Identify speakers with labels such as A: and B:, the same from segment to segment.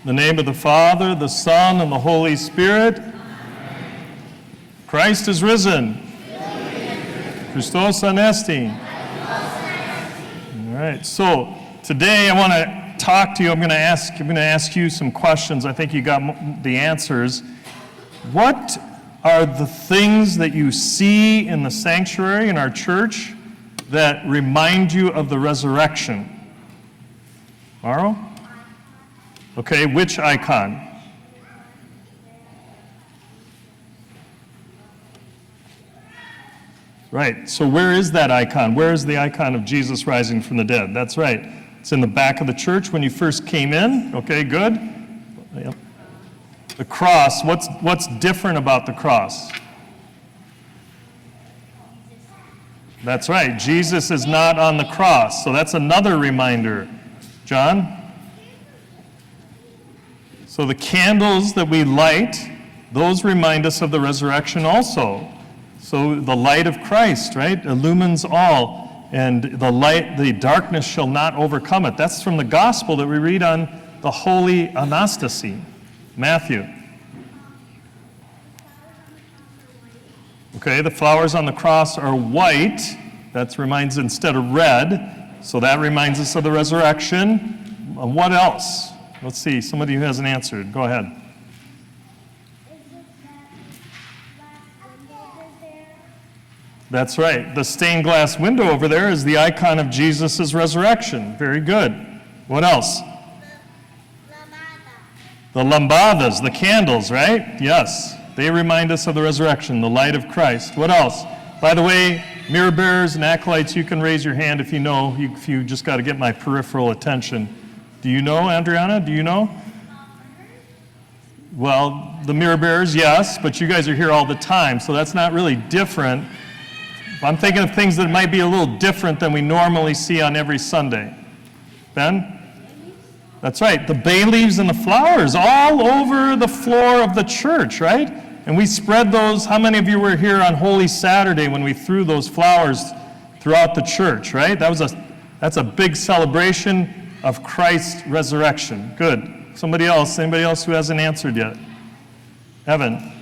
A: In the name of the Father, the Son, and the Holy Spirit. Christ is risen. Christos anesti. All right, so today I want to talk to you. I'm going to ask you some questions. I think you got the answers. What are the things that you see in the sanctuary in our church that remind you of the resurrection? Maro? Okay, which icon? Right, so where is that icon? Where is the icon of Jesus rising from the dead? That's right. It's in the back of the church when you first came in. Okay, good. Yep. The cross, what's different about the cross? That's right, Jesus is not on the cross, so that's another reminder. John? So the candles that we light, those remind us of the resurrection also. So the light of Christ, right, illumines all, and the darkness shall not overcome it. That's from the gospel that we read on the Holy Anastasis, Matthew. Okay, the flowers on the cross are white. That reminds instead of red. So that reminds us of the resurrection. What else? Let's see, somebody who hasn't answered. Go ahead. That's right. The stained glass window over there is the icon of Jesus' resurrection. Very good. What else? The lambadas, the candles, right? Yes. They remind us of the resurrection, the light of Christ. What else? By the way, mirror bearers and acolytes, you can raise your hand if you know, if you just got to get my peripheral attention. Do you know, Adriana? Do you know? Well, the mirror bearers, yes, but you guys are here all the time, so that's not really different. I'm thinking of things that might be a little different than we normally see on every Sunday. Ben? That's right, the bay leaves and the flowers all over the floor of the church, right? And we spread those. How many of you were here on Holy Saturday when we threw those flowers throughout the church, right? That's a big celebration of Christ's resurrection. Good. Anybody else who hasn't answered yet? Evan.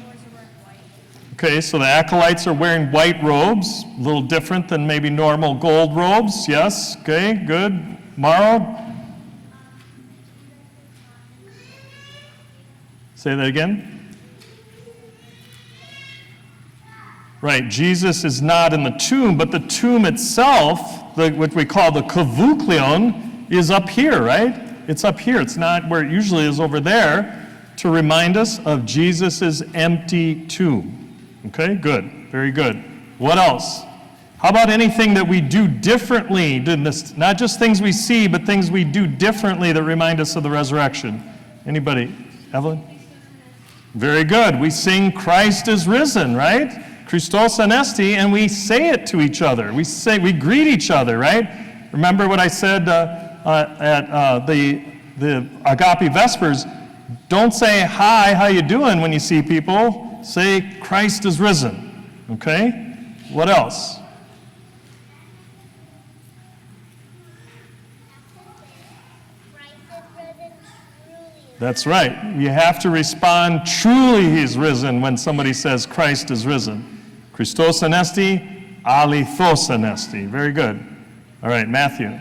A: Okay, so the acolytes are wearing white robes, a little different than maybe normal gold robes. Yes, okay, good. Maro? Say that again. Right, Jesus is not in the tomb, but the tomb itself, what we call the kavuklion, is up here, right? It's up here. It's not where it usually is over there to remind us of Jesus' empty tomb. Okay, good. Very good. What else? How about anything that we do differently? Not just things we see, but things we do differently that remind us of the resurrection. Anybody? Evelyn? Very good. We sing Christ is risen, right? Christos anesti, and we say it to each other. We greet each other, right? Remember what I said at the Agape Vespers? Don't say, hi, how you doing when you see people. Say, Christ is risen. Okay? What else? That's right. You have to respond, truly he's risen, when somebody says Christ is risen. Christos anesti, alithos anesti. Very good. All right, Matthew.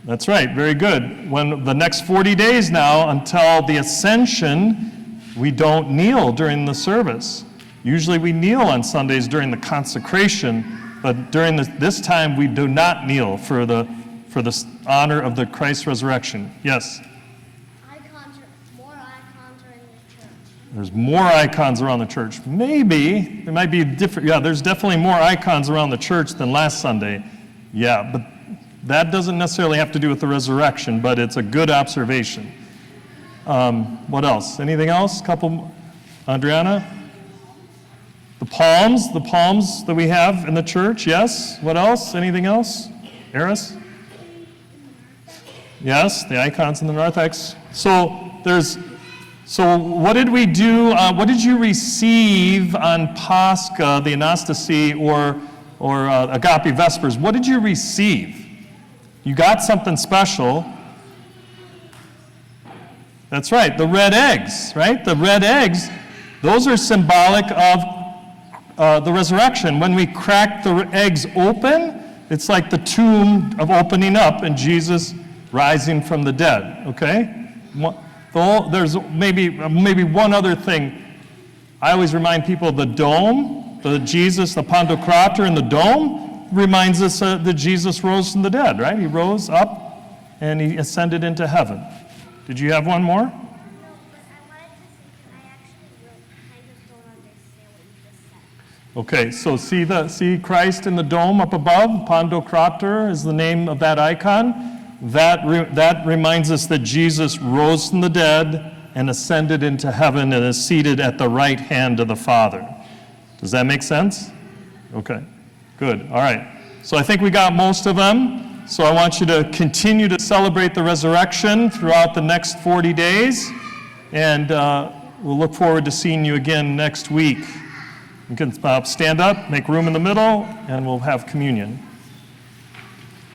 A: That's right, very good. When the next 40 days now, until the ascension, we don't kneel during the service. Usually we kneel on Sundays during the consecration, but during this time we do not kneel for the honor of the Christ's resurrection. Yes?
B: More icons are in the church.
A: There's more icons around the church. Maybe, there might be different, yeah, there's definitely more icons around the church than last Sunday. Yeah, but that doesn't necessarily have to do with the resurrection, but it's a good observation. What else? Anything else? Adriana? The palms that we have in the church, yes? What else? Anything else? Eris? Yes, the icons in the narthex. So what did we do? What did you receive on Pascha, the Anastasis, or Agape Vespers? What did you receive? You got something special. That's right, the red eggs, right? The red eggs, those are symbolic of the resurrection. When we crack the eggs open, it's like the tomb of opening up and Jesus rising from the dead, okay? There's maybe one other thing. I always remind people the dome, the Jesus, the Pantocrator in the dome reminds us that Jesus rose from the dead, right? He rose up and he ascended into heaven. Did you have one more?
B: No, but I wanted to say, I actually kind of don't understand what you just said.
A: Okay, so see Christ in the dome up above? Pantocrator is the name of that icon. That reminds us that Jesus rose from the dead and ascended into heaven and is seated at the right hand of the Father. Does that make sense? Okay, good. All right. So I think we got most of them. So I want you to continue to celebrate the resurrection throughout the next 40 days. And we'll look forward to seeing you again next week. You can stand up, make room in the middle, and we'll have communion.